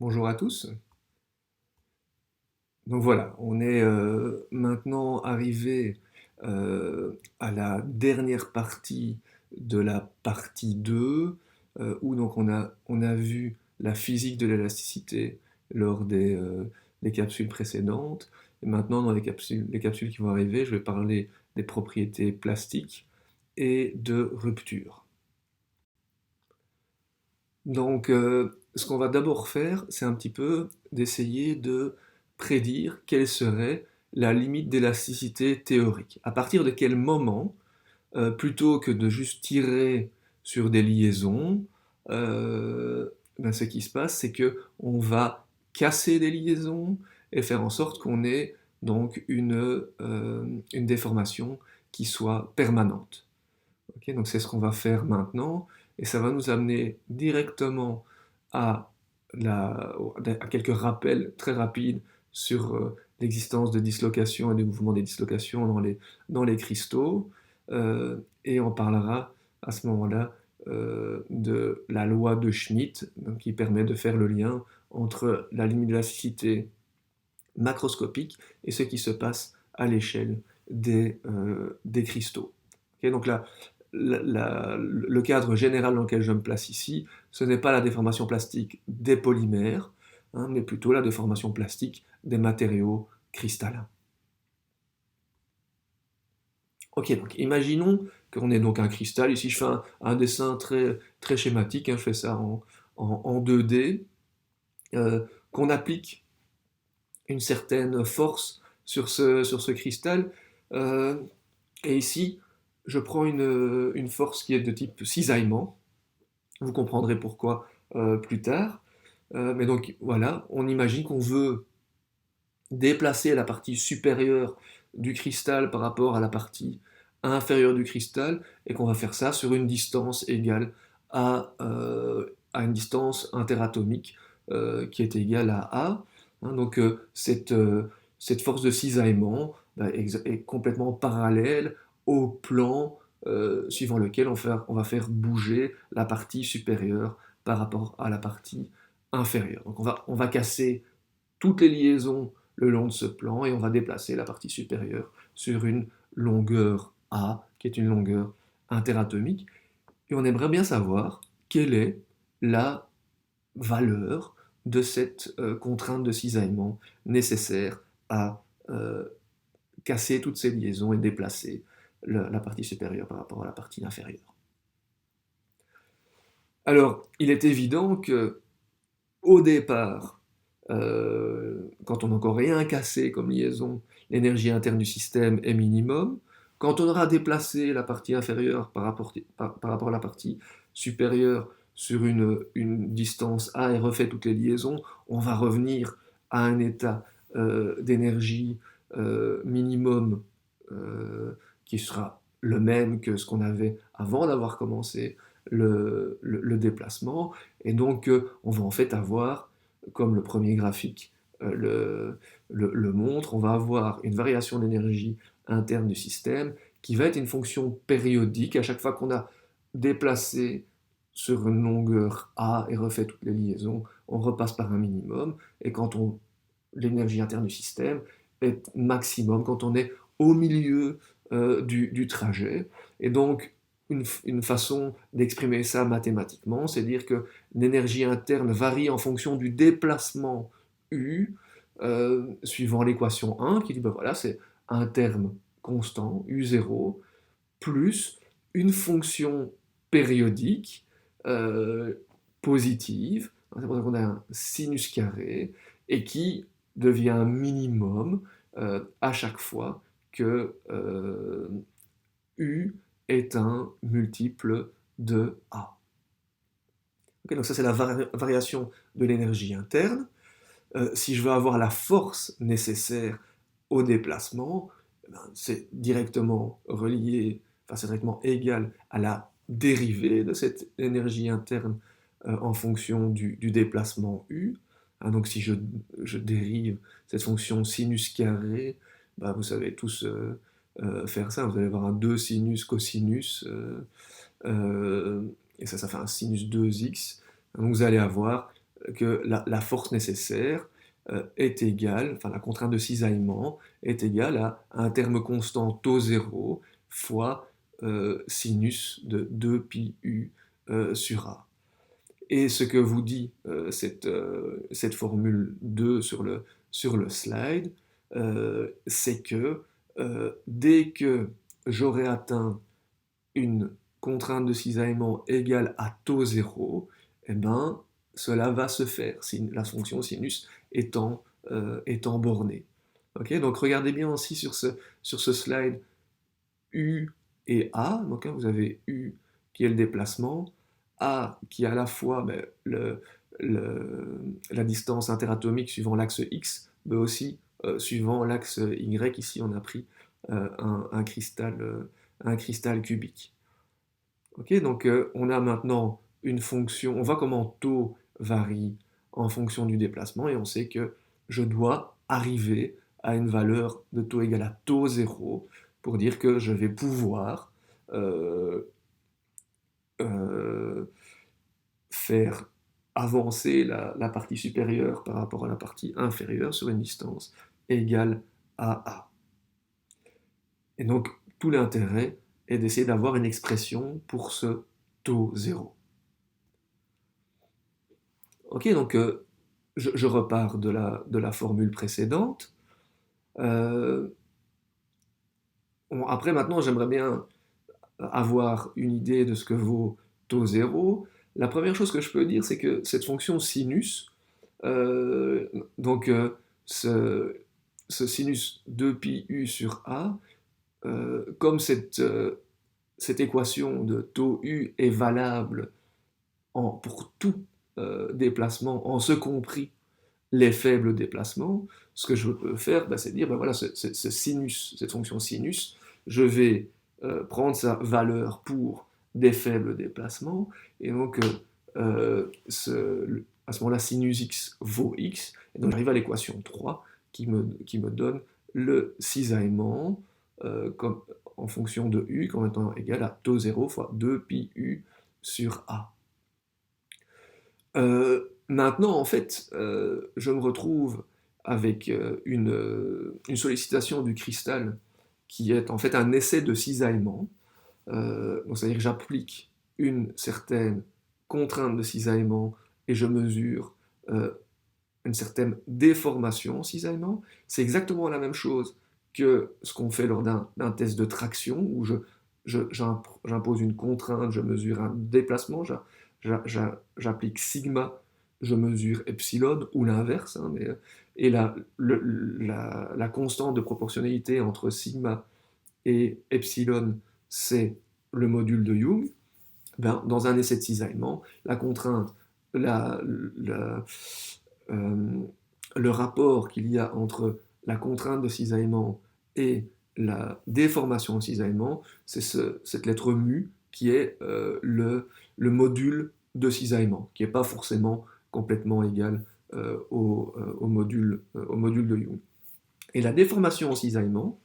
Bonjour à tous. Donc voilà, on est maintenant arrivé à la dernière partie de la partie 2, où donc on a vu la physique de l'élasticité lors des capsules précédentes. Et maintenant, dans les capsules qui vont arriver, je vais parler des propriétés plastiques et de rupture. Donc, ce qu'on va d'abord faire, c'est un petit peu d'essayer de prédire quelle serait la limite d'élasticité théorique. À partir de quel moment, plutôt que de juste tirer sur des liaisons, ben, ce qui se passe, c'est que on va casser des liaisons et faire en sorte qu'on ait donc une déformation qui soit permanente. Ok, donc c'est ce qu'on va faire maintenant, et ça va nous amener directement à, à quelques rappels très rapides sur l'existence de dislocations et des mouvements des dislocations dans les cristaux, et on parlera à ce moment-là de la loi de Schmitt, donc, qui permet de faire le lien entre la limite d'élasticité macroscopique et ce qui se passe à l'échelle des cristaux. Okay, donc là, le cadre général dans lequel je me place ici, ce n'est pas la déformation plastique des polymères, hein, mais plutôt la déformation plastique des matériaux cristallins. Ok, donc imaginons qu'on ait donc un cristal. Ici, je fais un dessin très, très schématique, hein, je fais ça en 2D, qu'on applique une certaine force sur ce cristal. Euh, et ici, je prends une force qui est de type cisaillement. Vous comprendrez pourquoi plus tard. Mais donc voilà, on imagine qu'on veut déplacer la partie supérieure du cristal par rapport à la partie inférieure du cristal, et qu'on va faire ça sur une distance égale à une distance interatomique qui est égale à A. Hein, donc cette force de cisaillement bah, est complètement parallèle au plan suivant lequel on va faire bouger la partie supérieure par rapport à la partie inférieure. Donc on va casser toutes les liaisons le long de ce plan, et on va déplacer la partie supérieure sur une longueur A, qui est une longueur interatomique. Et on aimerait bien savoir quelle est la valeur de cette contrainte de cisaillement nécessaire à casser toutes ces liaisons et déplacer la partie supérieure par rapport à la partie inférieure. Alors, il est évident que au départ, quand on n'a encore rien cassé comme liaison, l'énergie interne du système est minimum. Quand on aura déplacé la partie inférieure par rapport à la partie supérieure sur une distance A et refait toutes les liaisons, on va revenir à un état d'énergie minimum qui sera le même que ce qu'on avait avant d'avoir commencé le déplacement. Et donc, on va en fait avoir, comme le premier graphique le montre, on va avoir une variation d'énergie interne du système qui va être une fonction périodique. À chaque fois qu'on a déplacé sur une longueur A et refait toutes les liaisons, on repasse par un minimum. Et quand l'énergie interne du système est maximum, quand on est au milieu du trajet. Et donc, une façon d'exprimer ça mathématiquement, c'est dire que l'énergie interne varie en fonction du déplacement U, suivant l'équation 1, qui dit, ben voilà, c'est un terme constant, U0, plus une fonction périodique euh, positive, c'est pour ça qu'on a un sinus carré, et qui devient un minimum à chaque fois que U est un multiple de A. Okay, donc ça c'est la variation de l'énergie interne. Si je veux avoir la force nécessaire au déplacement, eh ben, c'est directement relié, enfin c'est directement égal à la dérivée de cette énergie interne en fonction du déplacement U. Hein, donc si je dérive cette fonction sinus carré, bah, vous savez tous faire ça, vous allez avoir un 2 sinus cosinus, et ça fait un sinus 2x. Donc vous allez avoir que la force nécessaire est égale, enfin la contrainte de cisaillement est égale à un terme constant taux 0 fois sinus de 2 pi u sur a. Et ce que vous dit cette formule 2 sur le slide, c'est que dès que j'aurai atteint une contrainte de cisaillement égale à taux 0, eh ben, cela va se faire, la fonction sinus étant bornée. Okay, donc regardez bien aussi sur ce slide U et A. Donc, vous avez U qui est le déplacement, A qui est à la fois la distance interatomique suivant l'axe X, mais aussi suivant l'axe Y. Ici, on a pris un cristal cubique. Okay, donc on a maintenant une fonction, on voit comment taux varie en fonction du déplacement, et on sait que je dois arriver à une valeur de taux égale à taux 0 pour dire que je vais pouvoir euh, faire avancer la partie supérieure par rapport à la partie inférieure sur une distance égale à A. Et donc, tout l'intérêt est d'essayer d'avoir une expression pour ce taux 0. Ok, donc je repars de la formule précédente. Après, maintenant, j'aimerais bien avoir une idée de ce que vaut taux 0. La première chose que je peux dire, c'est que cette fonction sinus, euh, donc ce sinus 2pi u sur a, comme cette équation de taux u est valable pour tout déplacement, en ce compris les faibles déplacements, ce que je peux faire, c'est dire, voilà, sinus, cette fonction sinus, je vais prendre sa valeur pour des faibles déplacements, et donc à ce moment-là, sinus x vaut x, et donc j'arrive à l'équation 3 qui me donne le cisaillement en fonction de u comme étant égal à taux 0 fois 2 pi u sur a. Maintenant, en fait, je me retrouve avec une sollicitation du cristal qui est en fait un essai de cisaillement. Donc, c'est-à-dire que j'applique une certaine contrainte de cisaillement et je mesure une certaine déformation en cisaillement. C'est exactement la même chose que ce qu'on fait lors d'un test de traction où j'impose une contrainte, je mesure un déplacement, j'applique sigma, je mesure epsilon, ou l'inverse, hein, et la constante de proportionnalité entre sigma et epsilon, c'est le module de Young. Dans un essai de cisaillement, la contrainte, euh, le rapport qu'il y a entre la contrainte de cisaillement et la déformation de cisaillement, c'est cette lettre mu qui est le module de cisaillement, qui n'est pas forcément complètement égal au module de Young. Et la déformation en cisaillement,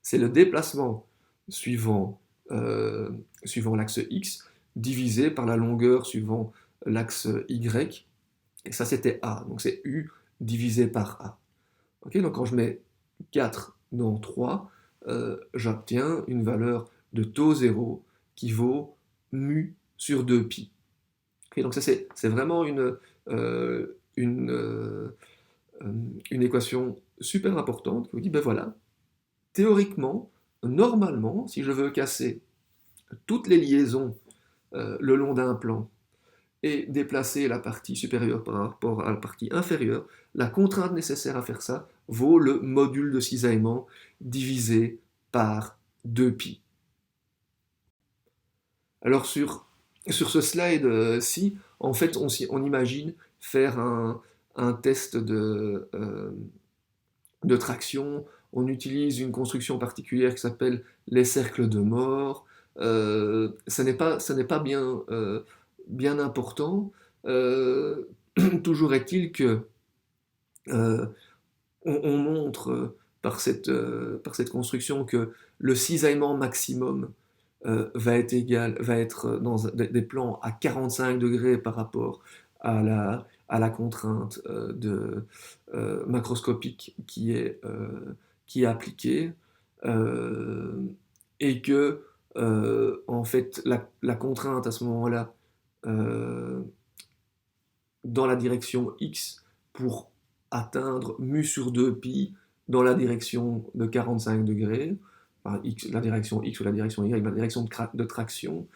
c'est le déplacement suivant l'axe X divisé par la longueur suivant l'axe Y. Et ça, c'était A. Donc c'est U divisé par A. Okay, donc quand je mets 4 dans 3, j'obtiens une valeur de taux 0 qui vaut mu sur 2pi. Okay, donc ça, c'est vraiment une équation super importante qui vous dit, voilà, théoriquement, normalement, si je veux casser toutes les liaisons le long d'un plan et déplacer la partie supérieure par rapport à la partie inférieure, la contrainte nécessaire à faire ça vaut le module de cisaillement divisé par 2pi. Alors sur ce slide-ci, en fait, on imagine faire un test de traction. On utilise une construction particulière qui s'appelle les cercles de Moore. Ça n'est pas bien important. Toujours est-il que on montre par cette construction que le cisaillement maximum va être dans des plans à 45 degrés par rapport à la contrainte macroscopique qui est appliquée, euh, et que en fait la contrainte à ce moment-là euh, dans la direction x pour atteindre mu sur 2 pi dans la direction de 45 degrés, enfin, x, la direction x ou la direction y, la direction de traction,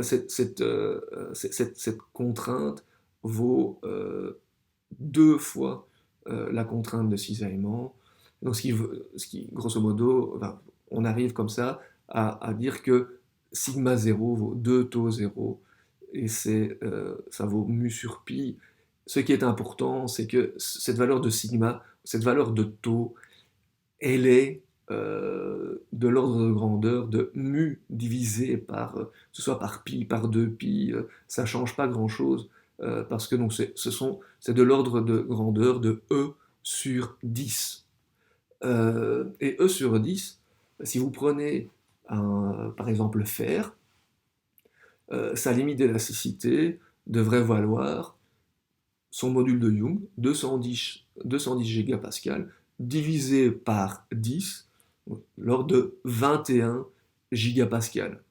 cette contrainte vaut deux fois la contrainte de cisaillement. Donc, ce qui grosso modo, enfin, on arrive comme ça à dire que sigma 0 vaut 2 taux 0, et ça vaut mu sur pi. Ce qui est important, c'est que cette valeur de sigma, cette valeur de taux, elle est de l'ordre de grandeur de mu divisé par, ce soit par pi, par 2 pi, ça ne change pas grand-chose, parce que donc c'est de l'ordre de grandeur de E sur 10. Et E sur 10, si vous prenez par exemple le fer, sa limite d'élasticité devrait valoir son module de Young, 210 gigapascal, divisé par 10, lors de 21 gigapascal.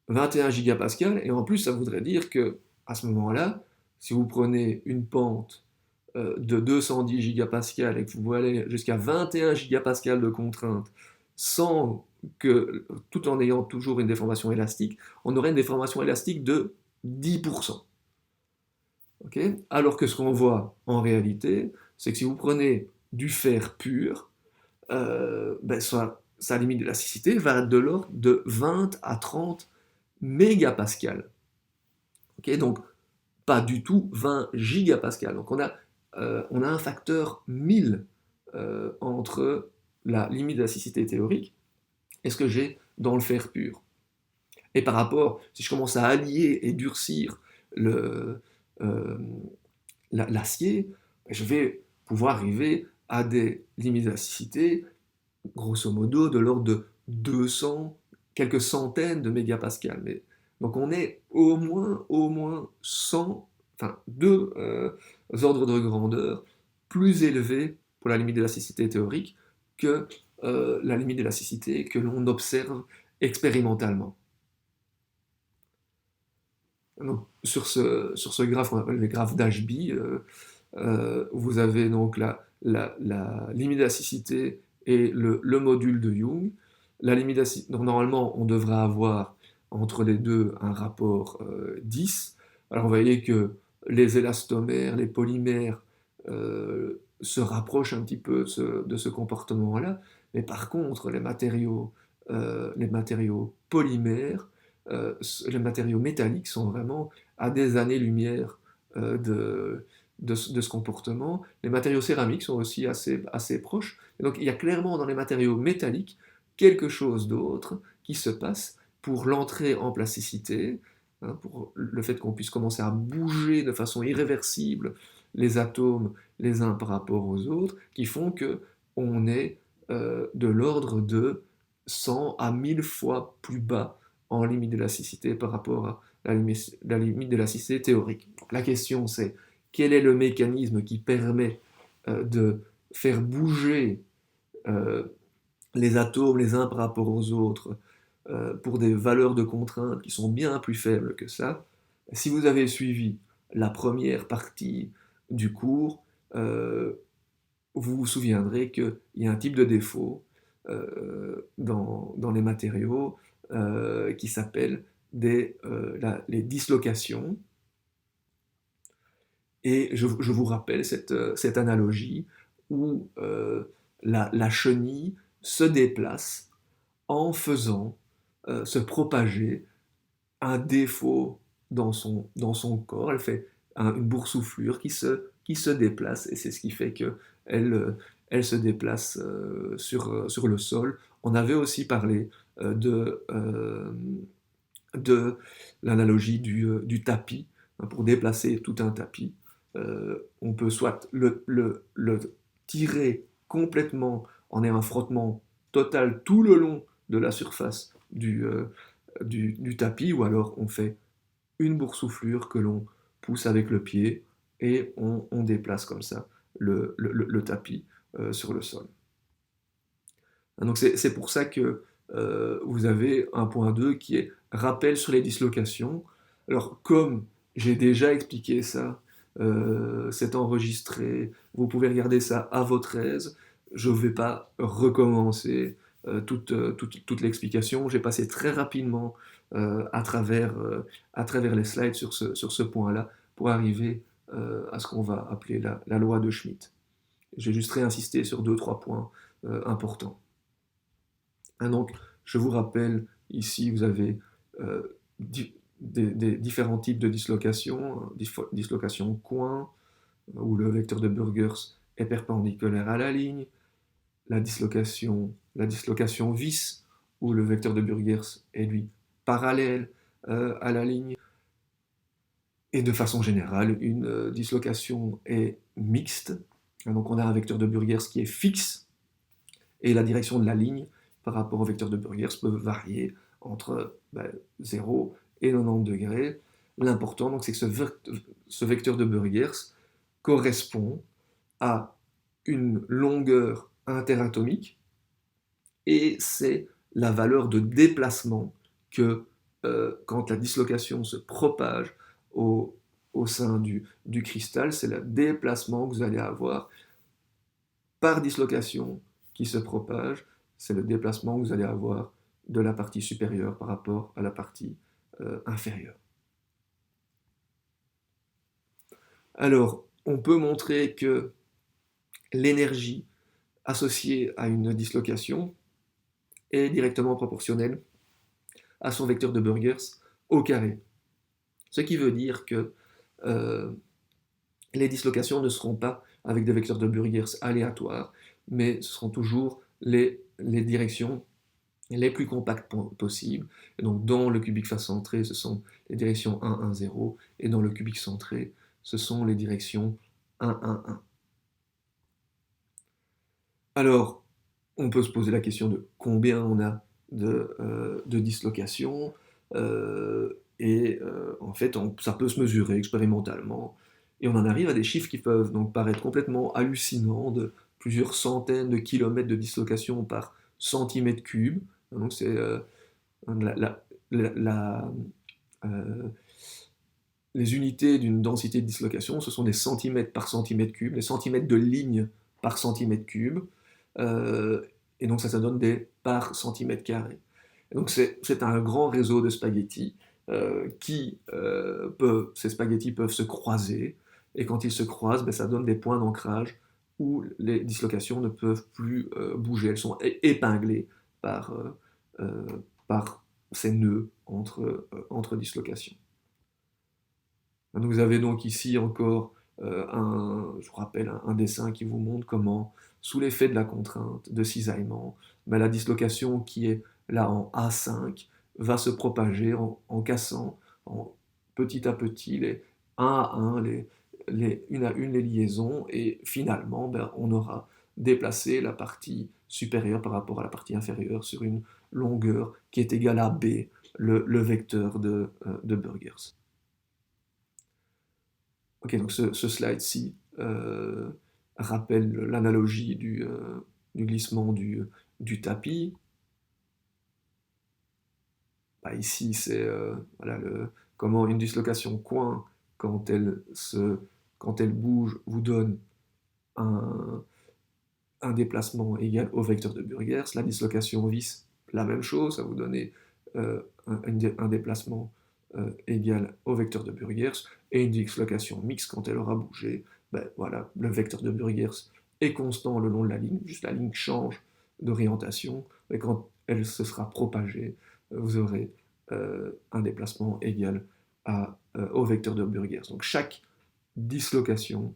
21 gigapascal, et en plus ça voudrait dire que à ce moment-là, si vous prenez une pente de 210 gigapascal et que vous allez jusqu'à 21 gigapascal de contrainte, tout en ayant toujours une déformation élastique, on aurait une déformation élastique de 10%. Okay, alors que ce qu'on voit en réalité, c'est que si vous prenez du fer pur, sa limite d'élasticité va être de l'ordre de 20 à 30 mégapascal. Okay, donc, pas du tout 20 gigapascal. Donc, on a un facteur 1000 entre la limite d'élasticité théorique et ce que j'ai dans le fer pur. Et par rapport, si je commence à allier et durcir l'acier, je vais pouvoir arriver à des limites d'élasticité, grosso modo, de l'ordre de 200, quelques centaines de mégapascales. Donc on est au moins 100, enfin deux ordres de grandeur plus élevés pour la limite d'élasticité théorique que la limite d'élasticité que l'on observe expérimentalement. Donc, sur ce graphe, on appelle le graphe d'Ashby, vous avez donc la limite d'élasticité et le module de Young. Donc, normalement, on devrait avoir entre les deux un rapport 10. Alors, vous voyez que les élastomères, les polymères se rapprochent un petit peu de ce comportement-là, mais par contre, les matériaux polymères, les matériaux métalliques sont vraiment à des années-lumière de ce comportement. Les matériaux céramiques sont aussi assez proches. Et donc il y a clairement dans les matériaux métalliques quelque chose d'autre qui se passe pour l'entrée en plasticité, hein, pour le fait qu'on puisse commencer à bouger de façon irréversible les atomes les uns par rapport aux autres, qui font qu'on est de l'ordre de 100 à 1000 fois plus bas en limite d'élasticité par rapport à la limite d'élasticité théorique. Donc, la question c'est quel est le mécanisme qui permet de faire bouger les atomes les uns par rapport aux autres pour des valeurs de contrainte qui sont bien plus faibles que ça. Si vous avez suivi la première partie du cours, vous vous souviendrez qu'il y a un type de défaut dans les matériaux qui s'appelle les dislocations. Et je vous rappelle cette analogie où la chenille se déplace en faisant se propager un défaut dans son corps. Elle fait une boursouflure qui se déplace, et c'est ce qui fait qu'elle se déplace sur le sol. On avait aussi parlé de l'analogie du tapis, hein, pour déplacer tout un tapis. On peut soit le tirer complètement en ayant un frottement total tout le long de la surface du tapis, ou alors on fait une boursouflure que l'on pousse avec le pied et on déplace comme ça le tapis sur le sol. Donc c'est pour ça que vous avez un point 2 qui est rappel sur les dislocations. Alors comme j'ai déjà expliqué ça, c'est enregistré, vous pouvez regarder ça à votre aise, je ne vais pas recommencer toute l'explication, j'ai passé très rapidement à travers les slides sur ce point-là pour arriver à ce qu'on va appeler la loi de Schmitt. J'ai juste réinsisté sur 2-3 points importants. Donc, je vous rappelle, ici, vous avez des différents types de dislocation, dislocation coin, où le vecteur de Burgers est perpendiculaire à la ligne, la dislocation vis, où le vecteur de Burgers est, lui, parallèle à la ligne. Et de façon générale, une dislocation est mixte. Donc, on a un vecteur de Burgers qui est fixe, et la direction de la ligne par rapport au vecteur de Burgers peut varier entre 0 et 90 degrés. L'important, donc, c'est que ce vecteur de Burgers correspond à une longueur interatomique et c'est la valeur de déplacement que, quand la dislocation se propage au sein du cristal, c'est le déplacement que vous allez avoir par dislocation qui se propage, c'est le déplacement que vous allez avoir de la partie supérieure par rapport à la partie inférieure. Alors, on peut montrer que l'énergie associée à une dislocation est directement proportionnelle à son vecteur de Burgers au carré. Ce qui veut dire que les dislocations ne seront pas avec des vecteurs de Burgers aléatoires, mais ce seront toujours les directions les plus compactes possibles. Et donc dans le cubique face centré, ce sont les directions 1, 1, 0, et dans le cubique centré, ce sont les directions 1, 1, 1. Alors, on peut se poser la question de combien on a de dislocations, en fait, ça peut se mesurer expérimentalement, et on en arrive à des chiffres qui peuvent donc paraître complètement hallucinants, de plusieurs centaines de kilomètres de dislocation par centimètre cube. Donc c'est les unités d'une densité de dislocation, ce sont des centimètres par centimètre cube, des centimètres de ligne par centimètre cube, et donc ça donne des par centimètre carré. Et donc c'est un grand réseau de spaghettis ces spaghettis peuvent se croiser, et quand ils se croisent, ça donne des points d'ancrage où les dislocations ne peuvent plus bouger, elles sont épinglées par ces nœuds entre dislocations. Vous avez donc ici encore je vous rappelle, un dessin qui vous montre comment, sous l'effet de la contrainte de cisaillement, la dislocation qui est là en A5 va se propager en cassant petit à petit, un à un, une à une les liaisons, et finalement, on aura déplacé la partie supérieure par rapport à la partie inférieure sur une longueur qui est égale à B, le vecteur de Burgers. Ok, donc ce slide-ci rappelle l'analogie du glissement du tapis. Ici, c'est voilà, comment une dislocation coin, quand elle bouge, vous donne un déplacement égal au vecteur de Burgers. La dislocation vis, la même chose, ça vous donne un déplacement égal au vecteur de Burgers, et une dislocation mixte, quand elle aura bougé, voilà, le vecteur de Burgers est constant le long de la ligne, juste la ligne change d'orientation, et quand elle se sera propagée, vous aurez un déplacement égal au vecteur de Burgers. Donc chaque dislocation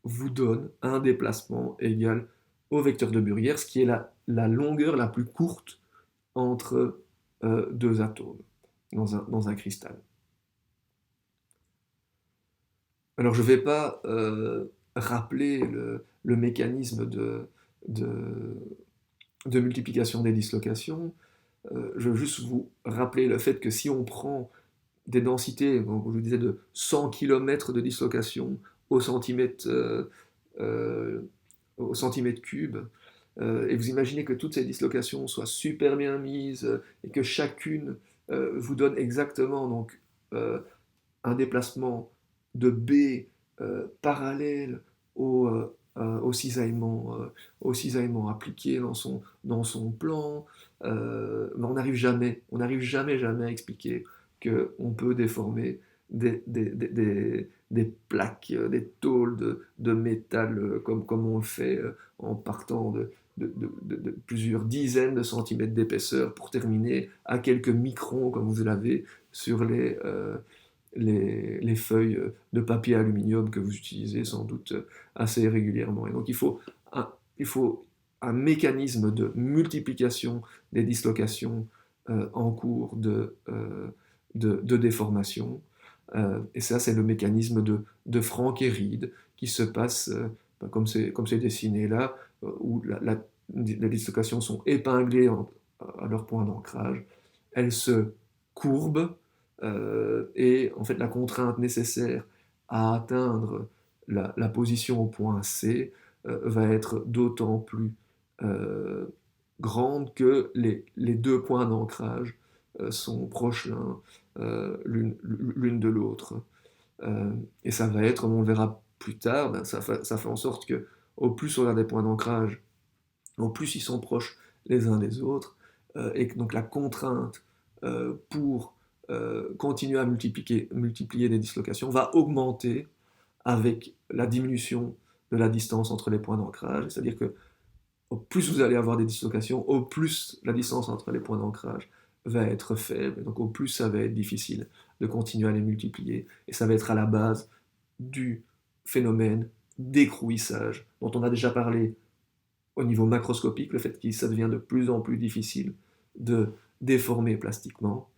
vous donne un déplacement égal au vecteur de Burgers, qui est la longueur la plus courte entre deux atomes dans un cristal. Alors je ne vais pas rappeler le mécanisme de multiplication des dislocations, je veux juste vous rappeler le fait que si on prend des densités, donc, je vous disais, de 100 km de dislocation au centimètre, euh, au centimètre cube. Et vous imaginez que toutes ces dislocations soient super bien mises et que chacune vous donne exactement donc, un déplacement de B parallèle au cisaillement appliqué dans son plan. Mais on n'arrive jamais à expliquer qu'on peut déformer des plaques, des tôles de métal comme on le fait en partant de plusieurs dizaines de centimètres d'épaisseur pour terminer à quelques microns comme vous l'avez sur les feuilles de papier aluminium que vous utilisez sans doute assez régulièrement. Et donc il faut un mécanisme de multiplication des dislocations en cours de déformation. Et ça, c'est le mécanisme de Frank et Reed qui se passe, comme c'est dessiné là, où les dislocations sont épinglées à leur point d'ancrage. Elles se courbent et en fait la contrainte nécessaire à atteindre la position au point C va être d'autant plus euh, grande que les deux points d'ancrage sont proches l'une de l'autre. Et ça va être, comme on le verra plus tard, ben, ça fait en sorte que au plus on a des points d'ancrage, au plus ils sont proches les uns des autres, et que donc la contrainte pour continuer à multiplier des dislocations va augmenter avec la diminution de la distance entre les points d'ancrage. C'est-à-dire que au plus vous allez avoir des dislocations, au plus la distance entre les points d'ancrage va être faible, et donc au plus ça va être difficile de continuer à les multiplier, et ça va être à la base du phénomène d'écrouissage dont on a déjà parlé au niveau macroscopique, le fait que ça devient de plus en plus difficile de déformer plastiquement,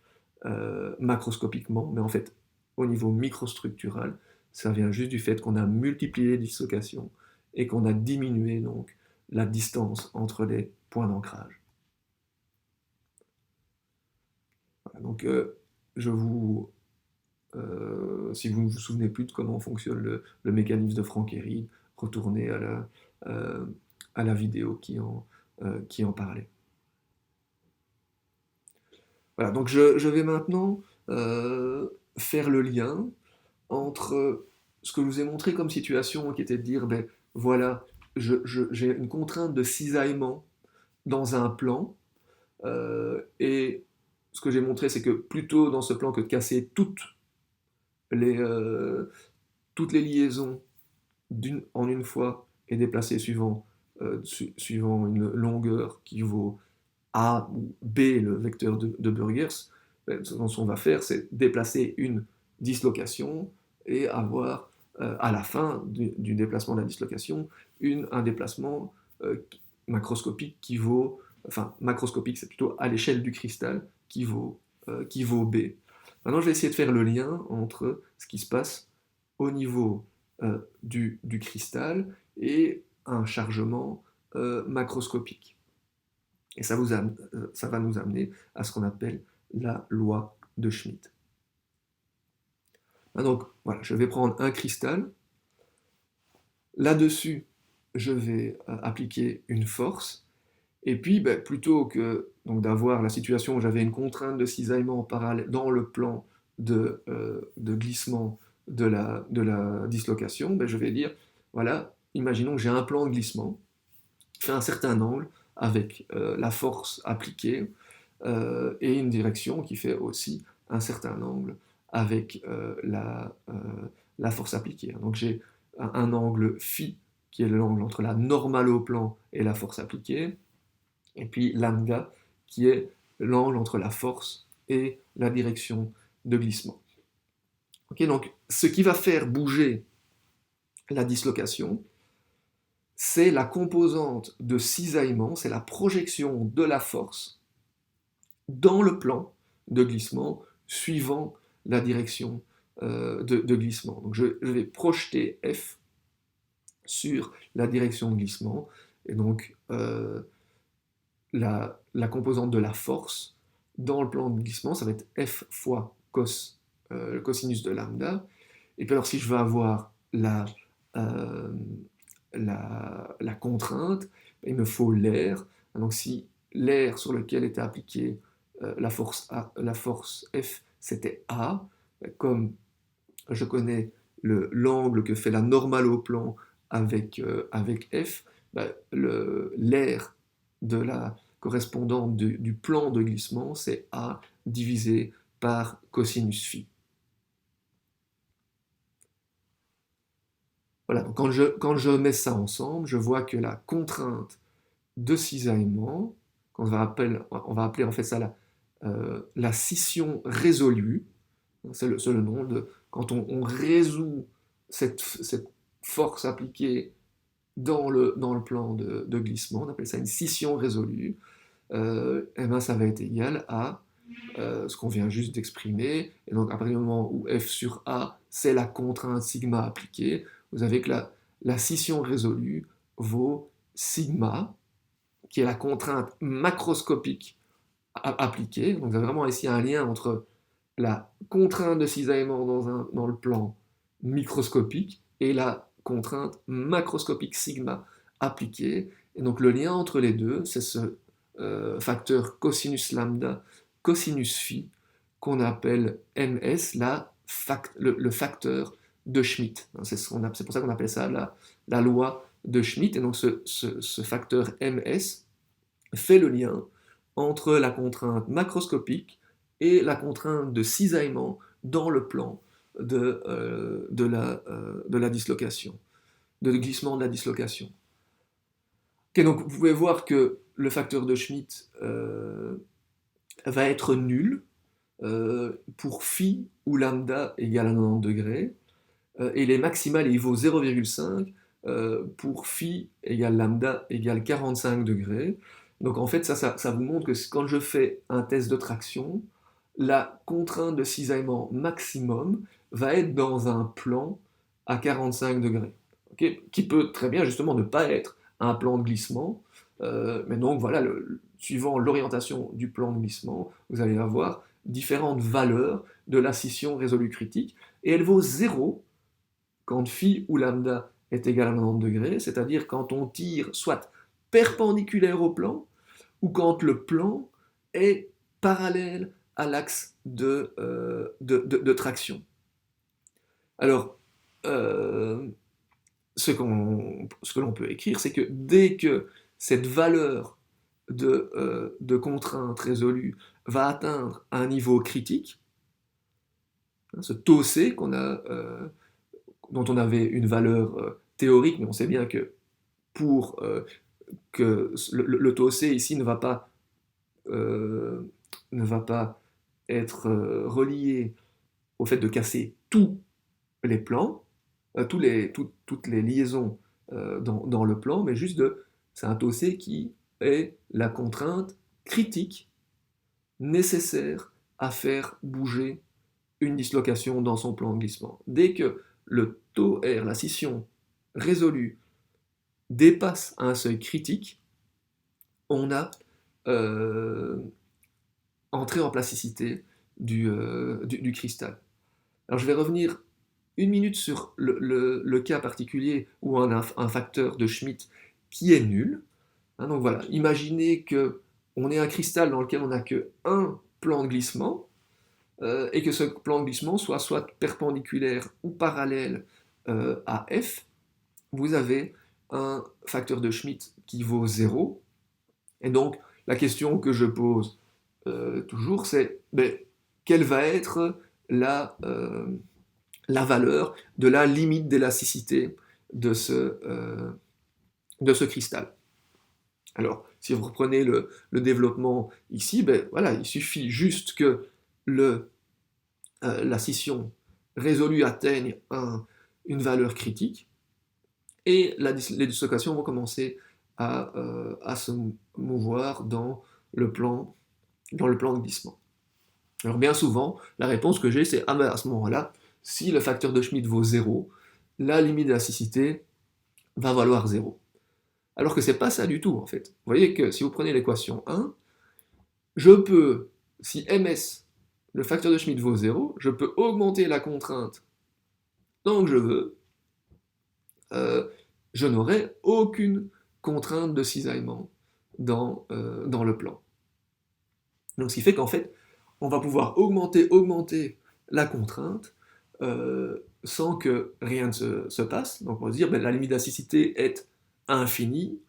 macroscopiquement, mais en fait, au niveau microstructural, ça vient juste du fait qu'on a multiplié les dislocations et qu'on a diminué donc la distance entre les points d'ancrage. Voilà, donc, si vous ne vous souvenez plus de comment fonctionne le mécanisme de Frank et Reed, retournez euh, à la vidéo qui en parlait. Voilà, donc je vais maintenant faire le lien entre ce que je vous ai montré comme situation, qui était de dire, ben voilà, j'ai une contrainte de cisaillement dans un plan, et ce que j'ai montré, c'est que plutôt dans ce plan que de casser les, euh, toutes les liaisons en une fois et déplacer suivant une longueur qui vaut A ou B, le vecteur de Burgers, ce qu'on va faire, c'est déplacer une dislocation et avoir à la fin du déplacement de la dislocation un déplacement macroscopique qui vaut, enfin macroscopique c'est plutôt à l'échelle du cristal qui vaut B. Maintenant je vais essayer de faire le lien entre ce qui se passe au niveau du cristal et un chargement macroscopique. Et ça va nous amener à ce qu'on appelle la loi de Schmitt. Donc voilà, je vais prendre un cristal. Là-dessus, je vais appliquer une force. Et puis, ben, plutôt que d'avoir la situation où j'avais une contrainte de cisaillement en parallèle dans le plan de glissement de la dislocation, ben, je vais dire, voilà, imaginons que j'ai un plan de glissement qui fait un certain angle avec la force appliquée et une direction qui fait aussi un certain angle avec la force appliquée. Donc j'ai un angle phi qui est l'angle entre la normale au plan et la force appliquée, et puis lambda qui est l'angle entre la force et la direction de glissement. Okay, donc ce qui va faire bouger la dislocation, c'est la composante de cisaillement, c'est la projection de la force dans le plan de glissement suivant la direction de glissement. Donc je vais projeter F sur la direction de glissement, et donc la composante de la force dans le plan de glissement, ça va être F fois cos le cosinus de lambda. Et puis alors si je veux avoir euh, la contrainte, il me faut l'air. Donc si l'air sur lequel était appliquée la force F, c'était A, comme je connais l'angle que fait la normale au plan avec F, l'air de la correspondante du plan de glissement, c'est A divisé par cosinus phi. Voilà, donc quand je mets ça ensemble, je vois que la contrainte de cisaillement, on va appeler en fait ça la scission résolue, c'est le nom de quand on résout cette force appliquée dans le plan de glissement, on appelle ça une scission résolue, et ben ça va être égal à ce qu'on vient juste d'exprimer. Et donc à partir du moment où F sur A, c'est la contrainte sigma appliquée, vous avez que la scission résolue vaut sigma, qui est la contrainte macroscopique appliquée. Donc vous avez vraiment ici un lien entre la contrainte de cisaillement dans le plan microscopique et la contrainte macroscopique sigma appliquée. Et donc le lien entre les deux, c'est ce facteur cosinus lambda, cosinus phi, qu'on appelle ms, le facteur de Schmitt. C'est pour ça qu'on appelle ça la loi de Schmitt. Et donc ce facteur ms fait le lien entre la contrainte macroscopique et la contrainte de cisaillement dans le plan de la dislocation, de glissement de la dislocation. Okay, donc vous pouvez voir que le facteur de Schmitt va être nul pour phi ou lambda égale à 90 degrés, et les maximales, il vaut 0,5 pour phi égale lambda égale 45 degrés. Donc en fait, ça vous montre que quand je fais un test de traction, la contrainte de cisaillement maximum va être dans un plan à 45 degrés, okay, qui peut très bien justement ne pas être un plan de glissement, mais donc voilà, suivant l'orientation du plan de glissement, vous allez avoir différentes valeurs de la scission résolue critique, et elle vaut 0 quand phi ou lambda est égal à 90 degrés, c'est-à-dire quand on tire soit perpendiculaire au plan, ou quand le plan est parallèle à l'axe de traction. Alors, ce que l'on peut écrire, c'est que dès que cette valeur de contrainte résolue va atteindre un niveau critique, ce taux C dont on avait une valeur théorique, mais on sait bien que pour que le taux C ici ne va pas être relié au fait de casser tous les plans, toutes les liaisons dans le plan, mais juste c'est un taux C qui est la contrainte critique nécessaire à faire bouger une dislocation dans son plan de glissement. Dès que le taux R, la scission résolue, dépasse un seuil critique, on a entré en plasticité du cristal. Alors je vais revenir une minute sur le cas particulier où on a un facteur de Schmitt qui est nul. Donc voilà, imaginez qu'on ait un cristal dans lequel on n'a qu'un plan de glissement, et que ce plan de glissement soit perpendiculaire ou parallèle à F. Vous avez un facteur de Schmitt qui vaut 0. Et donc, la question que je pose toujours, c'est quelle va être la valeur de la limite d'élasticité de ce cristal. Alors, si vous reprenez le développement ici, voilà, il suffit juste que la scission résolue atteigne une valeur critique, et les dislocations vont commencer à se mouvoir dans le plan de glissement. Alors bien souvent, la réponse que j'ai, c'est à ce moment-là, si le facteur de Schmitt vaut 0, la limite d'élasticité va valoir 0. Alors que c'est pas ça du tout, en fait. Vous voyez que si vous prenez l'équation 1, je peux, si ms le facteur de Schmitt vaut 0, je peux augmenter la contrainte tant que je veux, je n'aurai aucune contrainte de cisaillement dans le plan. Donc ce qui fait qu'en fait, on va pouvoir augmenter la contrainte sans que rien ne se passe. Donc on va se dire, ben, la limite d'élasticité est infinie.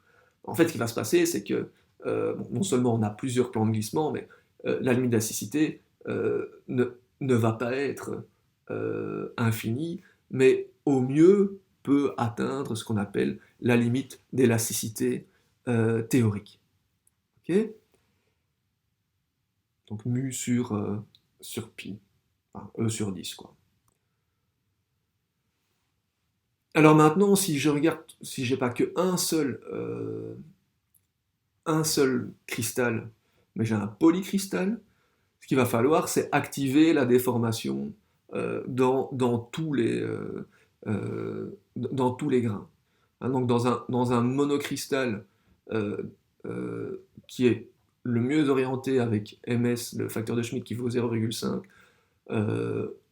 En fait, ce qui va se passer, c'est que bon, non seulement on a plusieurs plans de glissement, mais la limite d'élasticité ne va pas être infinie, mais au mieux peut atteindre ce qu'on appelle la limite d'élasticité théorique. Ok. Donc mu sur pi, enfin, E sur 10, quoi. Alors maintenant, si je regarde, si j'ai pas que un seul cristal, mais j'ai un polycristal, ce qu'il va falloir, c'est activer la déformation dans dans tous les grains. Hein, donc dans un monocristal euh, qui est le mieux orienté avec MS, le facteur de Schmitt qui vaut 0,5,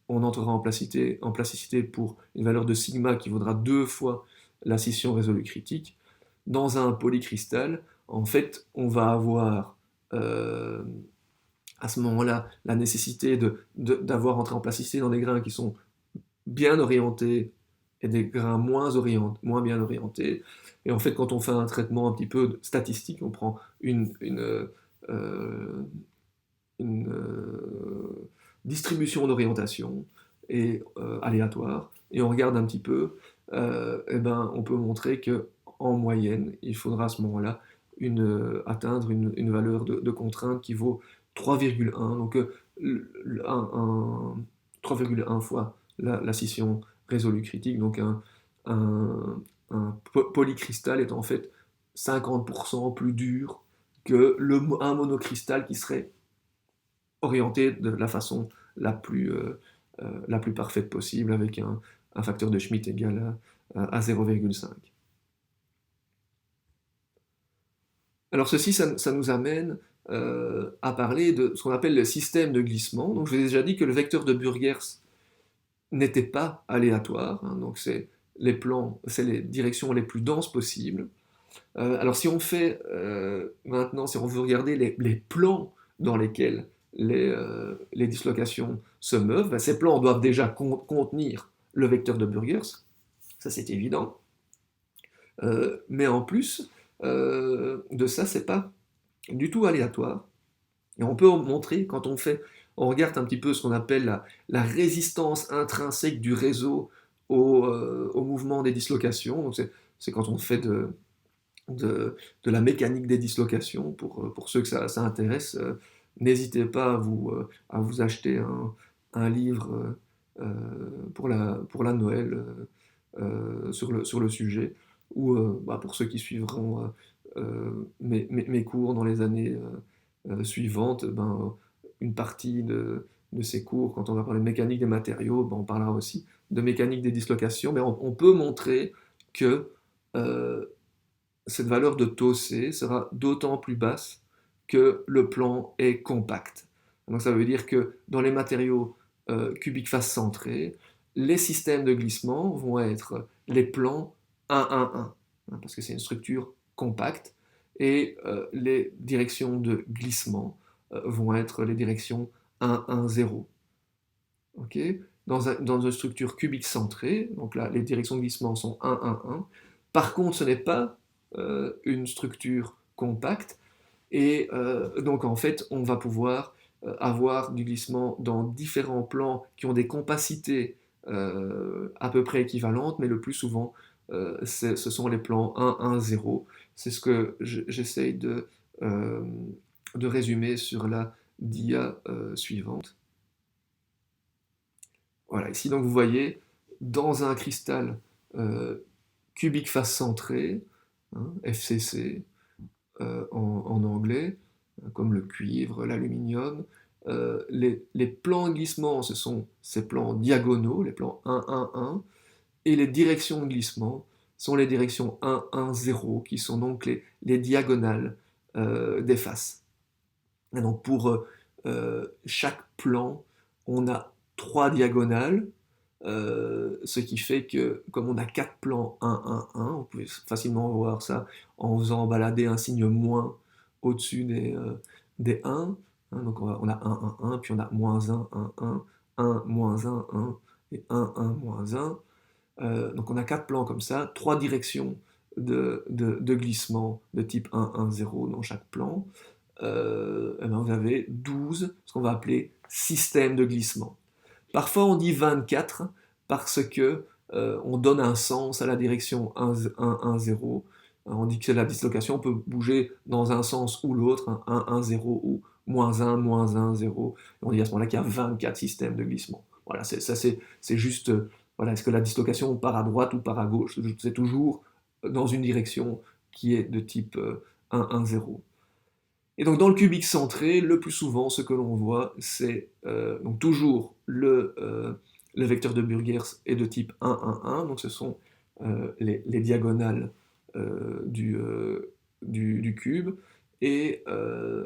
on entrera en plasticité pour une valeur de sigma qui vaudra 2 fois la scission résolue critique. Dans un polycristal, en fait, on va avoir à ce moment-là la nécessité d'avoir entré en plasticité dans des grains qui sont bien orientés et des grains moins bien orientés. Et en fait, quand on fait un traitement un petit peu statistique, on prend une distribution d'orientation et aléatoire, et on regarde un petit peu, et ben, on peut montrer que en moyenne, il faudra à ce moment-là atteindre une valeur de contrainte qui vaut 3,1, donc 3,1 fois la scission résolue critique, donc un polycristal est en fait 50% plus dur que un monocristal qui serait orienté de la façon la plus parfaite possible avec un facteur de Schmitt égal à 0,5. Alors ceci, ça nous amène à parler de ce qu'on appelle le système de glissement. Donc je vous ai déjà dit que le vecteur de Burgers n'était pas aléatoire, hein, donc c'est les directions les plus denses possibles. Alors si on fait maintenant, si on veut regarder les plans dans lesquels les dislocations se meuvent, ben, ces plans doivent déjà contenir le vecteur de Burgers, ça c'est évident. Mais en plus de ça, c'est pas du tout aléatoire. Et on peut montrer, quand on regarde un petit peu ce qu'on appelle la résistance intrinsèque du réseau au mouvement des dislocations. C'est quand on fait de la mécanique des dislocations. Pour ceux que ça intéresse, n'hésitez pas à vous acheter un livre pour la Noël sur le sujet, ou bah, pour ceux qui suivront mes cours dans les années suivantes, ben, une partie de ces cours, quand on va parler de mécanique des matériaux, ben, on parlera aussi de mécanique des dislocations, mais on peut montrer que cette valeur de tau C sera d'autant plus basse que le plan est compact. Donc ça veut dire que dans les matériaux cubiques face centrés, les systèmes de glissement vont être les plans 1-1-1, hein, parce que c'est une structure compacte, et les directions de glissement vont être les directions 1-1-0. Okay, dans une structure cubique centrée, donc là les directions de glissement sont 1-1-1. Par contre, ce n'est pas une structure compacte, et donc en fait, on va pouvoir avoir du glissement dans différents plans qui ont des compacités à peu près équivalentes, mais le plus souvent, ce sont les plans 1-1-0. C'est ce que j'essaye de résumer sur la dia suivante. Voilà, ici donc vous voyez, dans un cristal cubique face centrée, hein, FCC en anglais, comme le cuivre, l'aluminium, les plans de glissement, ce sont ces plans diagonaux, les plans 1-1-1, et les directions de glissement sont les directions 1-1-0, qui sont donc les diagonales des faces. Et donc pour chaque plan, on a 3 diagonales, ce qui fait que, comme on a 4 plans 1, 1, 1, vous pouvez facilement voir ça en faisant balader un signe moins au-dessus des 1. Hein, donc on a 1, 1, 1, puis on a moins 1, 1, 1, 1, moins 1, 1, et 1, 1, moins 1. Donc on a 4 plans comme ça, 3 directions de glissement de type 1, 1, 0 dans chaque plan. Et ben vous avez 12, ce qu'on va appeler système de glissement. Parfois on dit 24 parce que on donne un sens à la direction 1, 1, 1, 0. On dit que c'est la dislocation, on peut bouger dans un sens ou l'autre, 1, 1, 0 ou moins 1, 0. Et on dit à ce moment-là qu'il y a 24 systèmes de glissement. Voilà, c'est juste, voilà, est-ce que la dislocation part à droite ou part à gauche? C'est toujours dans une direction qui est de type 1, 1, 0. Et donc dans le cubique centré, le plus souvent, ce que l'on voit, c'est donc toujours le vecteur de Burgers est de type 1, 1, 1, donc ce sont les diagonales du cube, et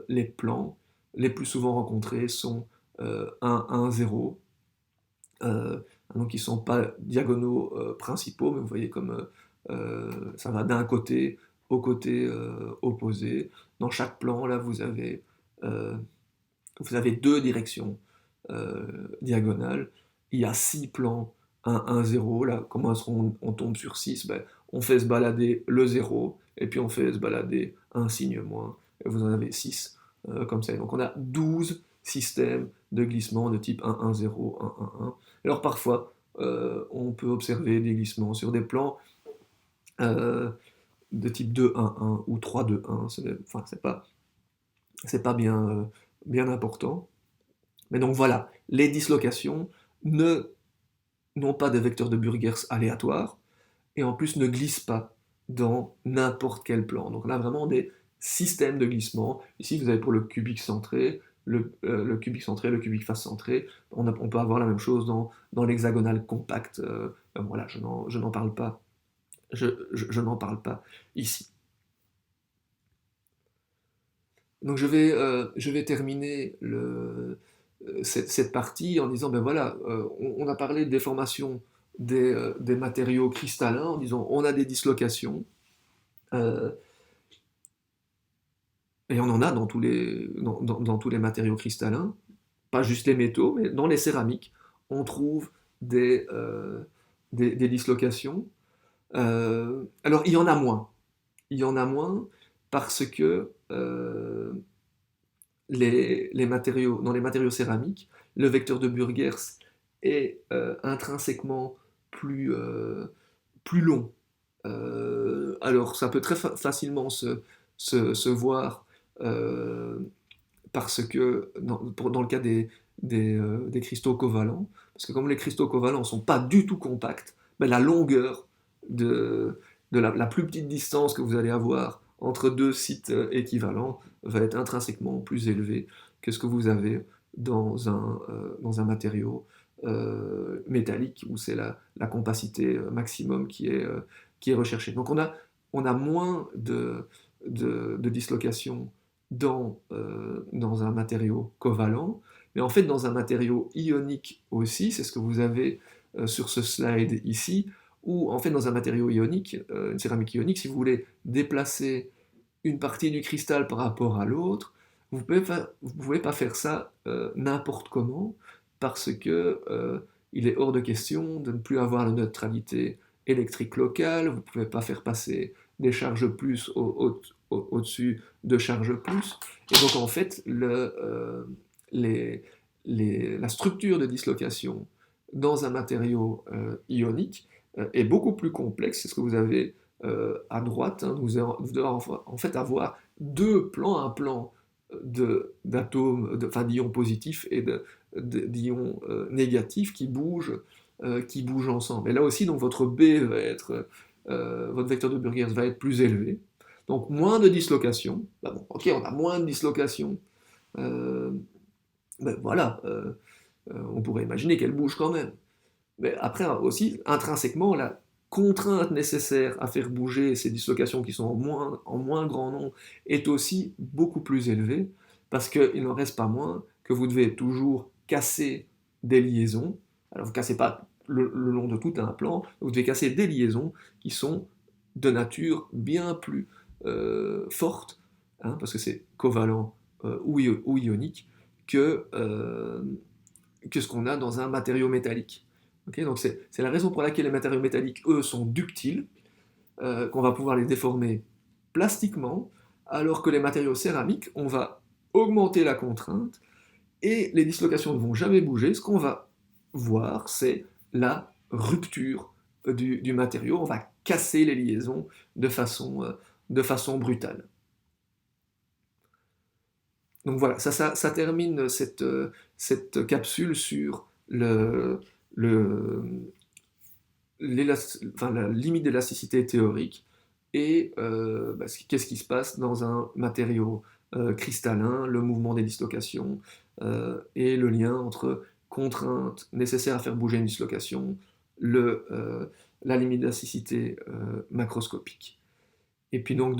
les plans les plus souvent rencontrés sont 1, 1, 0, donc ils ne sont pas diagonaux principaux, mais vous voyez comme ça va d'un côté au côté opposé. Dans chaque plan, là, vous avez 2 directions diagonales. Il y a 6 plans 1, 1, 0. Là, comment est-ce qu'on tombe sur 6? Ben, on fait se balader le 0, et puis on fait se balader un signe moins, et vous en avez 6 comme ça. Donc on a 12 systèmes de glissement de type 1, 1, 0, 1, 1, 1. Alors parfois, on peut observer des glissements sur des plans de type 2, 1, 1 ou 3, 2, 1. Enfin, c'est pas bien, bien important. Mais donc voilà, les dislocations n'ont pas de vecteur de Burgers aléatoire, et en plus ne glissent pas dans n'importe quel plan. Donc on a vraiment des systèmes de glissement. Ici, vous avez pour le cubique centré, le cubique centré, le cubique face centré. On peut avoir la même chose dans l'hexagonal compact. Voilà, je n'en parle pas. Je n'en parle pas ici. Donc je vais terminer cette partie en disant, ben voilà, on a parlé des formations des matériaux cristallins, en disant on a des dislocations, euh, et on en a dans tous les matériaux cristallins, pas juste les métaux, mais dans les céramiques, on trouve des dislocations. Alors il y en a moins. Il y en a moins parce que dans les matériaux céramiques, le vecteur de Burgers est intrinsèquement plus long. Alors ça peut très facilement se voir euh, parce que dans le cas des cristaux covalents, parce que comme les cristaux covalents ne sont pas du tout compacts, ben la longueur de la plus petite distance que vous allez avoir entre deux sites équivalents va être intrinsèquement plus élevée que ce que vous avez dans un matériau métallique où c'est la compacité maximum qui est recherchée. Donc on a moins de dislocation dans un matériau covalent, mais en fait dans un matériau ionique aussi, c'est ce que vous avez sur ce slide ici, où en fait dans un matériau ionique, une céramique ionique, si vous voulez déplacer une partie du cristal par rapport à l'autre, vous ne pouvez pas faire ça n'importe comment, parce que il est hors de question de ne plus avoir la neutralité électrique locale, vous ne pouvez pas faire passer des charges plus au-dessus de charges plus. Et donc en fait, la structure de dislocation dans un matériau ionique est beaucoup plus complexe. C'est ce que vous avez à droite. Hein. Vous devez en fait avoir deux plans, un plan d'atomes, d'ions positifs et d'ions négatifs qui bougent ensemble. Et là aussi, donc votre B va être, votre vecteur de Burgers va être plus élevé. Donc moins de dislocation. Bah bon, ok, on a moins de dislocation. Ben voilà, on pourrait imaginer qu'elle bouge quand même. Mais après aussi, intrinsèquement, la contrainte nécessaire à faire bouger ces dislocations qui sont en moins grand nombre est aussi beaucoup plus élevée, parce qu'il n'en reste pas moins que vous devez toujours casser des liaisons. Alors vous ne cassez pas le long de tout un plan, vous devez casser des liaisons qui sont de nature bien plus forte, hein, parce que c'est covalent ou ionique, que ce qu'on a dans un matériau métallique. Okay, donc c'est la raison pour laquelle les matériaux métalliques, eux, sont ductiles, qu'on va pouvoir les déformer plastiquement, alors que les matériaux céramiques, on va augmenter la contrainte et les dislocations ne vont jamais bouger. Ce qu'on va voir, c'est la rupture du matériau. On va casser les liaisons de façon brutale. Donc voilà, ça termine cette capsule sur le, enfin, la limite d'élasticité théorique et qu'est-ce qui se passe dans un matériau cristallin, le mouvement des dislocations et le lien entre contraintes nécessaires à faire bouger une dislocation, la limite d'élasticité macroscopique. Et puis donc,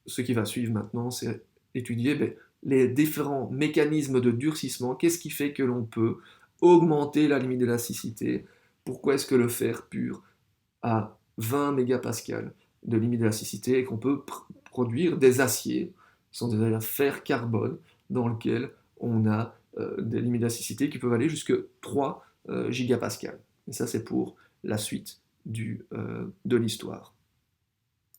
ce qui va suivre maintenant, c'est étudier les différents mécanismes de durcissement. Qu'est-ce qui fait que l'on peut augmenter la limite d'élasticité? Pourquoi est-ce que le fer pur a 20 mégapascales de limite d'élasticité et qu'on peut produire des aciers, qui sont des fer carbone, dans lesquels on a des limites d'élasticité qui peuvent aller jusqu'à 3 gigapascales. Et ça, c'est pour la suite de l'histoire.